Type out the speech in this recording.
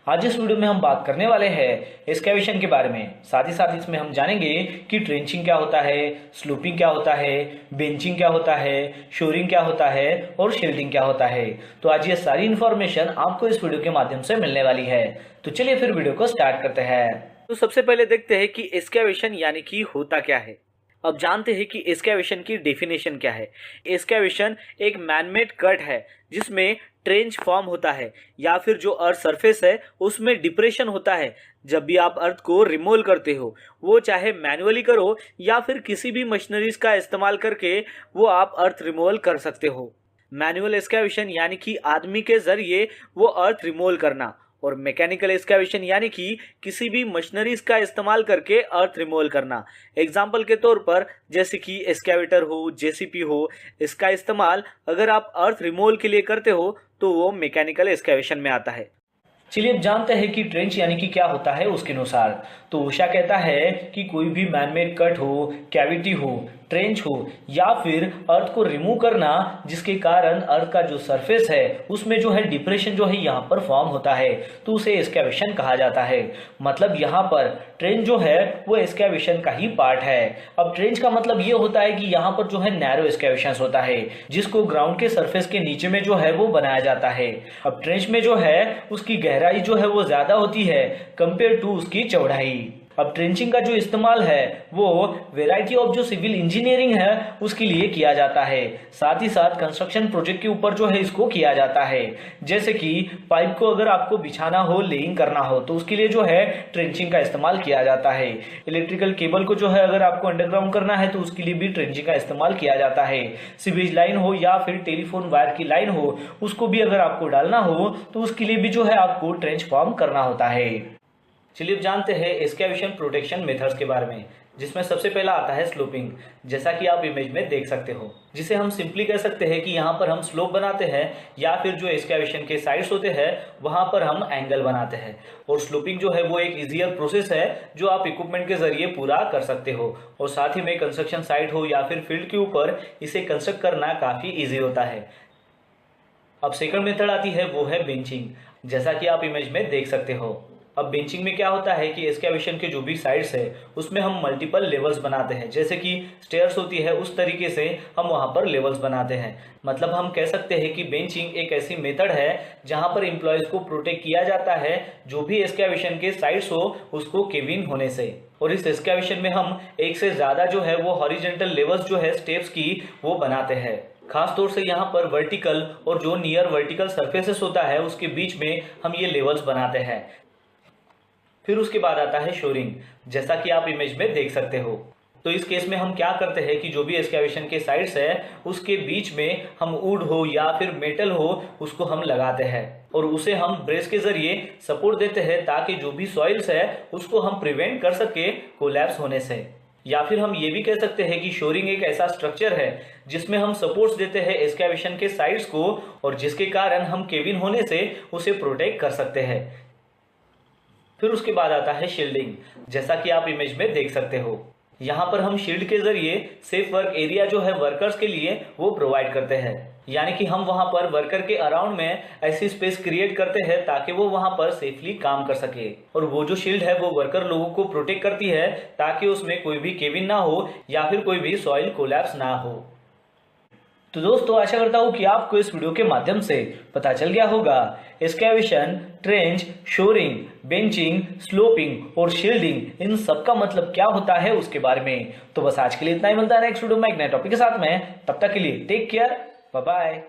आज इस वीडियो में हम बात करने वाले हैं एक्सकैवेशन के बारे में। साथ ही साथ इसमें हम जानेंगे कि ट्रेंचिंग क्या होता है, स्लूपिंग क्या होता है, बेंचिंग क्या होता है, शोरिंग क्या होता है और शील्डिंग क्या होता है। तो आज ये सारी इन्फॉर्मेशन आपको इस वीडियो के माध्यम से मिलने वाली है। तो चलिए फिर वीडियो को स्टार्ट करते हैं। तो सबसे पहले देखते हैं कि एक्सकैवेशन यानी कि होता क्या है। अब जानते हैं कि एक्सकैवेशन की डेफिनेशन क्या है। एक्सकैवेशन एक मैनमेड कट है जिसमें ट्रेंच फॉर्म होता है या फिर जो अर्थ सरफेस है उसमें डिप्रेशन होता है। जब भी आप अर्थ को रिमूव करते हो, वो चाहे मैन्युअली करो या फिर किसी भी मशीनरीज का इस्तेमाल करके वो आप अर्थ रिमूवल कर सकते हो। मैनुअल एक्सकैवेशन यानी कि आदमी के जरिए वो अर्थ रिमूव करना, और मैकेनिकल एक्सकैवेशन यानी कि किसी भी मशीनरीज का इस्तेमाल करके अर्थ रिमूवल करना। एग्जाम्पल के तौर पर जैसे कि एक्सकैवेटर हो, जेसीपी हो, इसका इस्तेमाल अगर आप अर्थ रिमूवल के लिए करते हो तो वो मैकेनिकल एक्सकैवेशन में आता है। चलिए अब जानते हैं कि ट्रेंच यानी कि क्या होता है उसके अनुसार। तो उषा कहता है कि कोई भी मैनमेड कट हो, कैविटी हो, ट्रेंच हो या फिर अर्थ को रिमूव करना जिसके कारण अर्थ का जो सरफेस है उसमें जो है डिप्रेशन जो है यहाँ पर फॉर्म होता है, तो उसे एक्सकैवेशन कहा जाता है। मतलब यहाँ पर ट्रेंच जो है वो एक्सकैवेशन का ही पार्ट है। अब ट्रेंच का मतलब ये होता है कि यहाँ पर जो है नैरो एक्सकैवेशन होता है जिसको ग्राउंड के सरफेस के नीचे में जो है वो बनाया जाता है। अब ट्रेंच में जो है उसकी गहराई जो है वो ज्यादा होती है कंपेयर टू उसकी चौड़ाई। अब ट्रेंचिंग का जो इस्तेमाल है वो वैरायटी ऑफ जो सिविल इंजीनियरिंग है उसके लिए किया जाता है। साथ ही साथ कंस्ट्रक्शन प्रोजेक्ट के ऊपर जो है इसको किया जाता है। जैसे कि पाइप को अगर आपको बिछाना हो, लेइंग करना हो तो उसके लिए जो है ट्रेंचिंग का इस्तेमाल किया जाता है। इलेक्ट्रिकल केबल को जो है अगर आपको अंडरग्राउंड करना है तो उसके लिए भी ट्रेंचिंग का इस्तेमाल किया जाता है। सीवेज लाइन हो या फिर टेलीफोन वायर की लाइन हो, उसको भी अगर आपको डालना हो तो उसके लिए भी जो है आपको ट्रेंच फॉर्म करना होता है। चलिए अब जानते हैं एक्सकैवेशन प्रोटेक्शन मेथड्स के बारे में, जिसमें सबसे पहला आता है स्लोपिंग, जैसा कि आप इमेज में देख सकते हो, जिसे हम सिंपली कह सकते हैं कि यहाँ पर हम स्लोप बनाते हैं या फिर जो एक्सकैवेशन के साइड्स होते हैं वहां पर हम एंगल बनाते हैं। और स्लोपिंग जो है वो एक इजियर प्रोसेस है जो आप इक्विपमेंट के जरिए पूरा कर सकते हो, और साथ ही में कंस्ट्रक्शन साइट हो या फिर फील्ड के ऊपर इसे कंस्ट्रक्ट करना काफी ईजी होता है। अब सेकंड मेथड आती है वो है बेंचिंग, जैसा कि आप इमेज में देख सकते हो। अब बेंचिंग में क्या होता है कि एक्सकैवेशन के जो भी साइड्स है उसमें हम मल्टीपल लेवल्स बनाते हैं। जैसे कि स्टेयर्स होती है उस तरीके से हम वहां पर लेवल्स बनाते हैं। मतलब हम कह सकते हैं कि बेंचिंग एक ऐसी मेथड है जहां पर एम्प्लॉयज को प्रोटेक्ट किया जाता है जो भी एक्सकैवेशन के साइड्स हो उसको केविन होने से। और इस एक्सकैवेशन में हम एक से ज्यादा जो है वो हॉरिजॉन्टल लेवल्स जो है स्टेप्स की वो बनाते हैं। खास तौर से यहाँ पर वर्टिकल और जो नियर वर्टिकल सरफेसेस होता है उसके बीच में हम ये लेवल्स बनाते हैं। फिर उसके बाद आता है शोरिंग, जैसा कि आप इमेज में देख सकते हो। तो इस केस में हम क्या करते हैं कि जो भी एक्सकैवेशन के साइड्स है उसके बीच में हम वुड हो या फिर मेटल हो उसको हम लगाते हैं और उसे हम ब्रेस के जरिए सपोर्ट देते हैं ताकि जो भी सॉइल्स है उसको हम प्रिवेंट कर सके कोलैप्स होने से। या फिर हम ये भी कह सकते हैं कि शोरिंग एक ऐसा स्ट्रक्चर है जिसमें हम सपोर्ट्स देते हैं एक्सकैवेशन के साइड्स को और जिसके कारण हम केविन होने से उसे प्रोटेक्ट कर सकते हैं। फिर उसके बाद आता है शील्डिंग, जैसा कि आप इमेज में देख सकते हो। यहाँ पर हम शील्ड के जरिए सेफ वर्क एरिया जो है वर्कर्स के लिए वो प्रोवाइड करते हैं। यानी कि हम वहां पर वर्कर के अराउंड में ऐसी स्पेस क्रिएट करते हैं ताकि वो वहां पर सेफली काम कर सके। और वो जो शील्ड है वो वर्कर लोगों को प्रोटेक्ट करती है ताकि उसमें कोई भी केविन ना हो या फिर कोई भी सॉइल कोलैप्स ना हो। तो दोस्तों आशा करता हूँ कि आपको इस वीडियो के माध्यम से पता चल गया होगा excavation, trench, shoring, benching, sloping और शील्डिंग इन सब का मतलब क्या होता है उसके बारे में। तो बस आज के लिए इतना ही, मिलता है नेक्स्ट वीडियो में एक नए टॉपिक के साथ में। तब तक के लिए टेक केयर, बाय बाय।